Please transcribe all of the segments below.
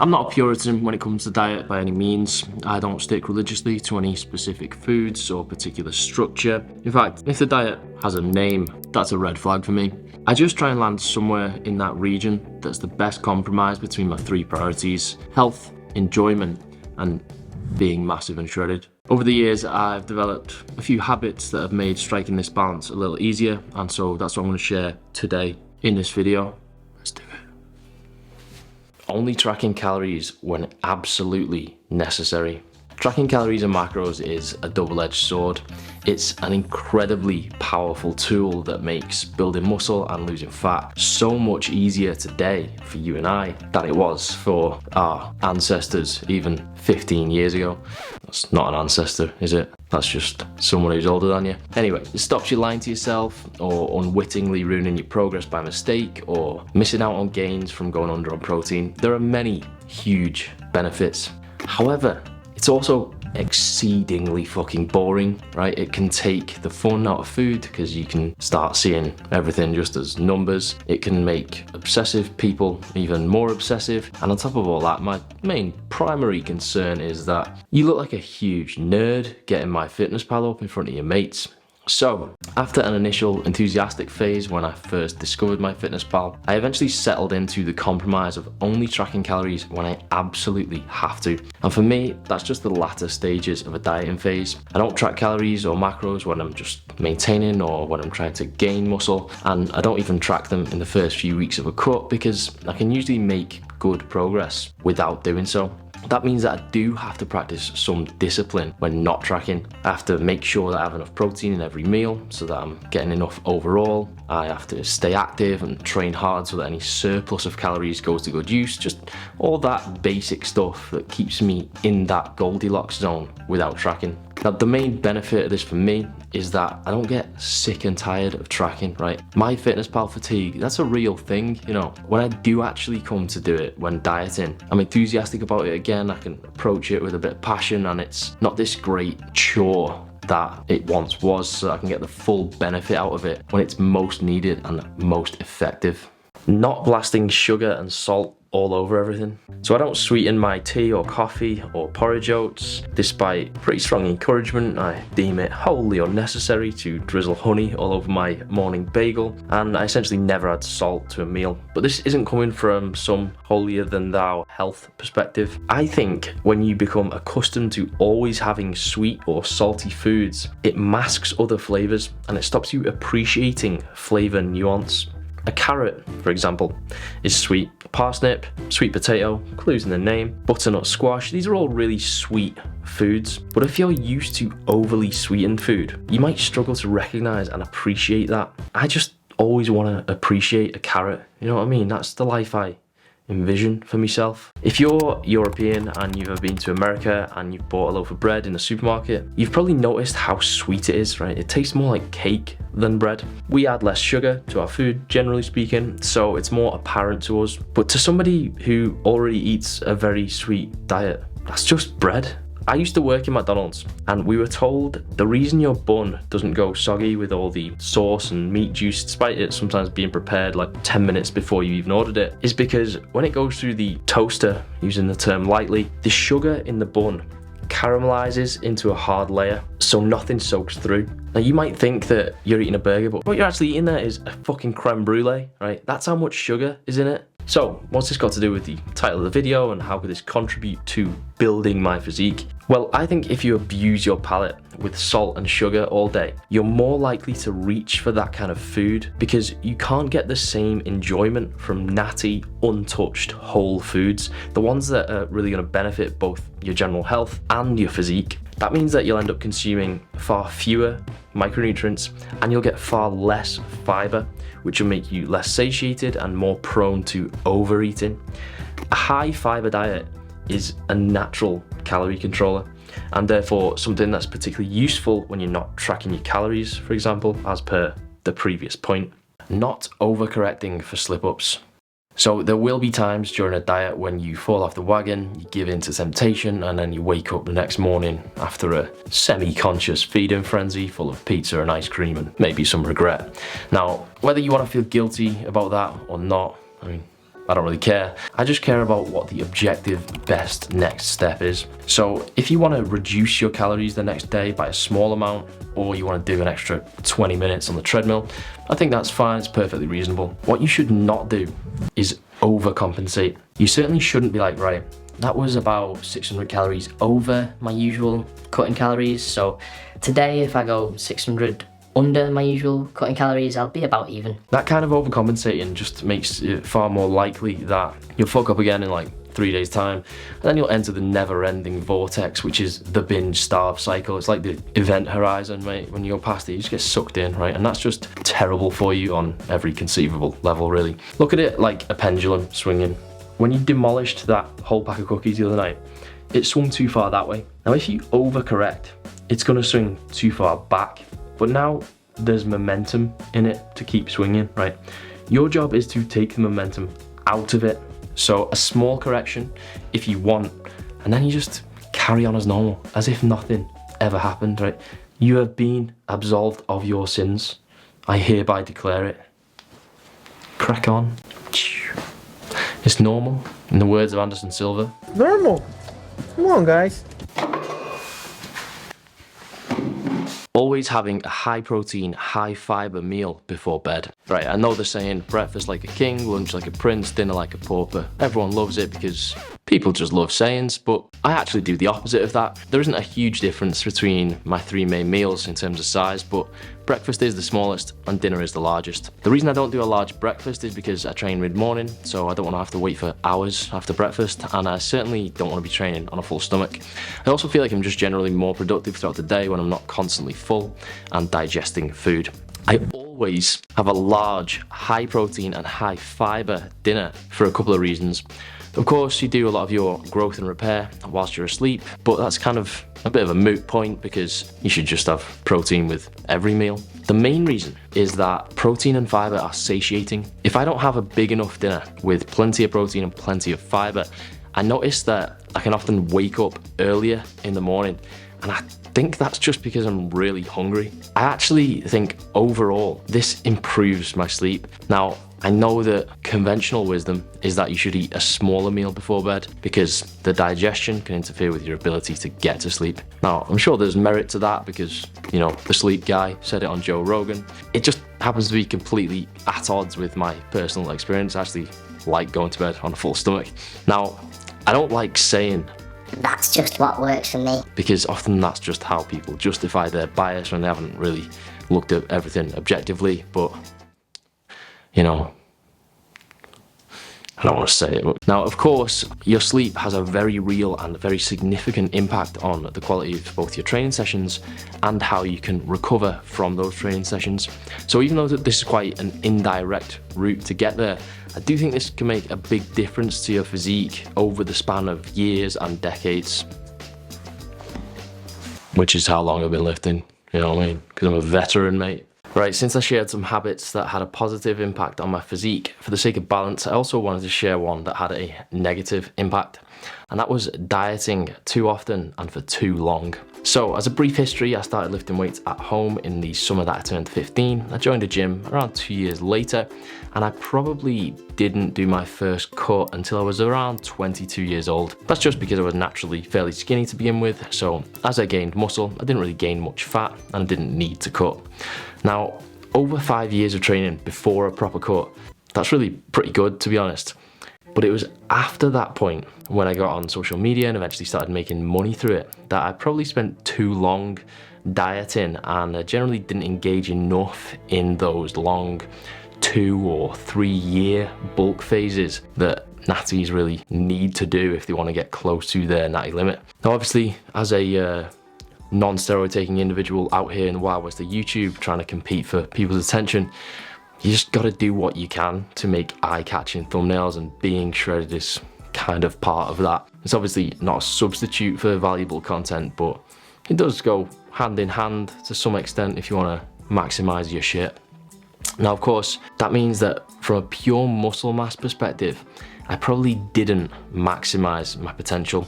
I'm not a Puritan when it comes to diet by any means. I don't stick religiously to any specific foods or particular structure. In fact, if the diet has a name, that's a red flag for me. I just try and land somewhere in that region that's the best compromise between my three priorities: health, enjoyment, and being massive and shredded. Over the years, I've developed a few habits that have made striking this balance a little easier, and so that's what I'm going to share today in this video. Let's do it. Only tracking calories when absolutely necessary. Tracking calories and macros is a double-edged sword. It's an incredibly powerful tool that makes building muscle and losing fat so much easier today for you and I than it was for our ancestors even 15 years ago. That's not an ancestor, is it? That's just someone who's older than you. Anyway, it stops you lying to yourself or unwittingly ruining your progress by mistake or missing out on gains from going under on protein. There are many huge benefits. However, it's also exceedingly fucking boring, right? It can take the fun out of food because you can start seeing everything just as numbers. It can make obsessive people even more obsessive. And on top of all that, my main primary concern is that you look like a huge nerd getting MyFitnessPal up in front of your mates. So, after an initial enthusiastic phase when I first discovered MyFitnessPal, I eventually settled into the compromise of only tracking calories when I absolutely have to. And for me, that's just the latter stages of a dieting phase. I don't track calories or macros when I'm just maintaining or when I'm trying to gain muscle, and I don't even track them in the first few weeks of a cut because I can usually make good progress without doing so. That means that I do have to practice some discipline when not tracking. I have to make sure that I have enough protein in every meal so that I'm getting enough overall. I have to stay active and train hard so that any surplus of calories goes to good use. Just all that basic stuff that keeps me in that Goldilocks zone without tracking. Now, the main benefit of this for me is that I don't get sick and tired of tracking, right? MyFitnessPal fatigue, that's a real thing, you know. When I do actually come to do it when dieting, I'm enthusiastic about it again. I can approach it with a bit of passion and it's not this great chore that it once was, so I can get the full benefit out of it when it's most needed and most effective. Not blasting sugar and salt all over everything. So I don't sweeten my tea or coffee or porridge oats. Despite pretty strong encouragement, I deem it wholly unnecessary to drizzle honey all over my morning bagel, and I essentially never add salt to a meal. But this isn't coming from some holier than thou health perspective. I think when you become accustomed to always having sweet or salty foods, it masks other flavors and it stops you appreciating flavor nuance. A carrot, for example, is sweet. Parsnip, sweet potato, clues in the name, butternut squash, these are all really sweet foods. But if you're used to overly sweetened food, you might struggle to recognize and appreciate that. I just always want to appreciate a carrot, you know what I mean? That's the life I envision for myself. If you're European and you've ever been to America and you've bought a loaf of bread in the supermarket, you've probably noticed how sweet it is, right? It tastes more like cake than bread. We add less sugar to our food, generally speaking, so it's more apparent to us. But to somebody who already eats a very sweet diet, that's just bread. I used to work in McDonald's and we were told the reason your bun doesn't go soggy with all the sauce and meat juice, despite it sometimes being prepared like 10 minutes before you even ordered it, is because when it goes through the toaster, using the term lightly, the sugar in the bun caramelizes into a hard layer so nothing soaks through. Now you might think that you're eating a burger, but what you're actually eating there is a fucking creme brulee, right? That's how much sugar is in it. So, what's this got to do with the title of the video and how could this contribute to building my physique? Well, I think if you abuse your palate with salt and sugar all day, you're more likely to reach for that kind of food because you can't get the same enjoyment from natty, untouched whole foods, the ones that are really going to benefit both your general health and your physique. That means that you'll end up consuming far fewer micronutrients and you'll get far less fiber, which will make you less satiated and more prone to overeating. A high fiber diet is a natural calorie controller and therefore something that's particularly useful when you're not tracking your calories, for example, as per the previous point. Not overcorrecting for slip-ups. So there will be times during a diet when you fall off the wagon, you give in to temptation, and then you wake up the next morning after a semi-conscious feeding frenzy full of pizza and ice cream and maybe some regret. Now, whether you want to feel guilty about that or not, I mean, I don't really care. I just care about what the objective best next step is. So if you want to reduce your calories the next day by a small amount, or you want to do an extra 20 minutes on the treadmill, I think that's fine, it's perfectly reasonable. What you should not do is overcompensate. You certainly shouldn't be like, right, that was about 600 calories over my usual cutting calories. So today, if I go 600 under my usual cutting calories, I'll be about even. That kind of overcompensating just makes it far more likely that you'll fuck up again in like 3 days time, and then you'll enter the never-ending vortex, which is the binge starve cycle. It's like the event horizon, mate. When you go past it, you just get sucked in, right? And that's just terrible for you on every conceivable level, really. Look at it like a pendulum swinging. When you demolished that whole pack of cookies the other night, it swung too far that way. Now, if you overcorrect, it's gonna swing too far back. But now there's momentum in it to keep swinging, right? Your job is to take the momentum out of it. So a small correction if you want, and then you just carry on as normal, as if nothing ever happened, right? You have been absolved of your sins. I hereby declare it. Crack on. It's normal, in the words of Anderson Silva. Normal. Come on, guys. Always having a high protein, high fiber meal before bed. Right, I know they're saying breakfast like a king, lunch like a prince, dinner like a pauper. Everyone loves it because people just love sayings, but I actually do the opposite of that. There isn't a huge difference between my 3 main meals in terms of size, but breakfast is the smallest and dinner is the largest. The reason I don't do a large breakfast is because I train mid-morning, so I don't want to have to wait for hours after breakfast, and I certainly don't want to be training on a full stomach. I also feel like I'm just generally more productive throughout the day when I'm not constantly full and digesting food. I always have a large, high protein and high fiber dinner for a couple of reasons. Of course, you do a lot of your growth and repair whilst you're asleep, but that's kind of a bit of a moot point because you should just have protein with every meal. The main reason is that protein and fiber are satiating. If I don't have a big enough dinner with plenty of protein and plenty of fiber, I notice that I can often wake up earlier in the morning, and I think that's just because I'm really hungry. I actually think overall this improves my sleep. Now, I know that conventional wisdom is that you should eat a smaller meal before bed because the digestion can interfere with your ability to get to sleep. Now, I'm sure there's merit to that because, you know, the sleep guy said it on Joe Rogan. It just happens to be completely at odds with my personal experience. I actually like going to bed on a full stomach. Now, I don't like saying that's just what works for me, because often that's just how people justify their bias when they haven't really looked at everything objectively. But, you know, I don't want to say it. Now, of course, your sleep has a very real and very significant impact on the quality of both your training sessions and how you can recover from those training sessions. So even though this is quite an indirect route to get there, I do think this can make a big difference to your physique over the span of years and decades. Which is how long I've been lifting, you know what I mean? Because I'm a veteran, mate. Right, since I shared some habits that had a positive impact on my physique, for the sake of balance, I also wanted to share one that had a negative impact, and that was dieting too often and for too long. So, as a brief history, I started lifting weights at home in the summer that I turned 15. I joined a gym around 2 years later, and I probably didn't do my first cut until I was around 22 years old. That's just because I was naturally fairly skinny to begin with, so as I gained muscle, I didn't really gain much fat, and I didn't need to cut. Now, over 5 years of training before a proper cut, that's really pretty good, to be honest. But it was after that point, when I got on social media and eventually started making money through it, that I probably spent too long dieting, and I generally didn't engage enough in those long 2 or 3 year bulk phases that natties really need to do if they want to get close to their natty limit. Now, obviously, as a non-steroid taking individual out here in the Wild West of YouTube trying to compete for people's attention, you just gotta do what you can to make eye-catching thumbnails, and being shredded is kind of part of that. It's obviously not a substitute for valuable content, but it does go hand in hand to some extent if you wanna maximize your shit. Now, of course, that means that from a pure muscle mass perspective, I probably didn't maximize my potential.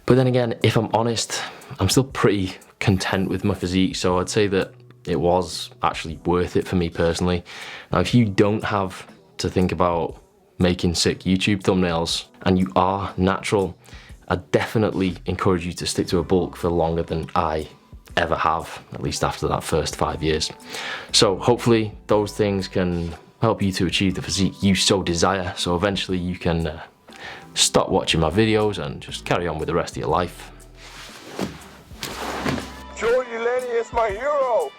But then again, if I'm honest, I'm still pretty content with my physique, so I'd say that it was actually worth it for me personally. Now, if you don't have to think about making sick YouTube thumbnails and you are natural, I definitely encourage you to stick to a bulk for longer than I ever have, at least after that first 5 years. So hopefully those things can help you to achieve the physique you so desire, so eventually you can stop watching my videos and just carry on with the rest of your life. Jordy Lenny is my hero!